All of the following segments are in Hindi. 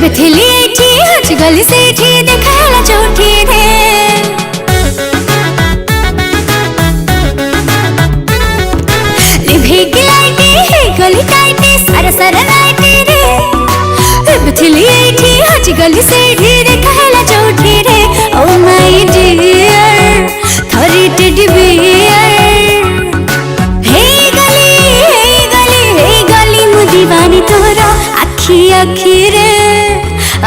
ଏବେ ଥିଲି ଏଠି ହଜିଗଲି ସେଇଠି ଦେଖା ହେଲା ଯୋଉଠିରେ ଲିଭେଇକି ଲାଇଟି ହେଇଗଲି ଟାଇଟି ସାରା ସାରା ଲାଇଟିରେ ଏବେ ଥିଲି ଏଠି ହଜିଗଲି ସେଇଠି ଦେଖା ହେଲା ଯୋଉଠିରେ ଓ ମାଇ ଡିୟର ଥରି ଟେଡି ବିୟର ହେଇଗଲି ମୁଁ ଦିवानी ତୋର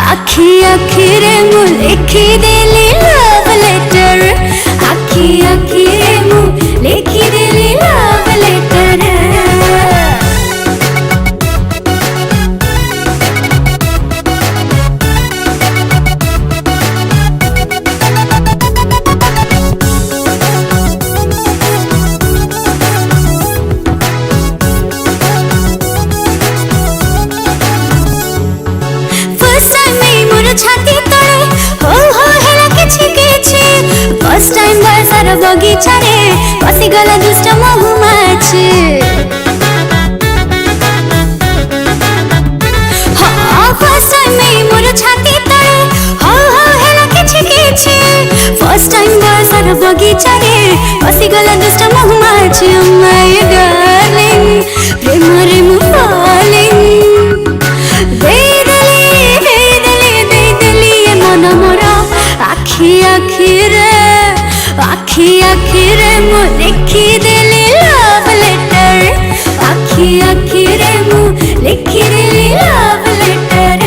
ଆଖି ଆଖିରେ ମୁଁ ଲେଖିଦେଲି ଲଭ୍ ଲେଟର ଆଖି ଆଖିରେ ମୁଁ ଲେଖିଦେଲି ଲଭ୍ ଲେଟର फर्स्ट टाइम बरसार बगीचा रे पसिगला दुष्ट महुमाछी फर्स्ट टाइम मोर छाती तळे हो हेला किछि फर्स्ट टाइम बरसार बगीचा रे पसिगला दुष्ट महुमाछी माय डार्लिंग प्रेम रे मु फॉलिंग दे देली ए मन मोर आखि आखिरे मु लिखिदेली लव लेटर आखिरे मु लिखिदेली लव लेटर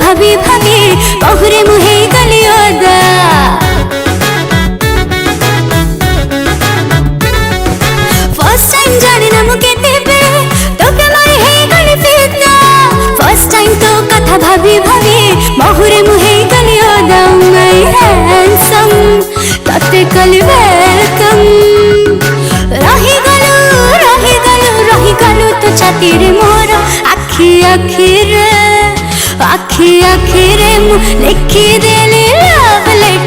भाभी बहुरे मुहे गली ओदा फर्स्ट टाइम जानी ना मुके तेबे तो प्रेमाई हे गली फिरना फर्स्ट टाइम तो कथा भाभी बहुरे मुहे गली ओदा माय हैंडसम तते कली वेलकम रही गलु तो छाती रे मोर आखिरे मु लिखिदेली लव लेटर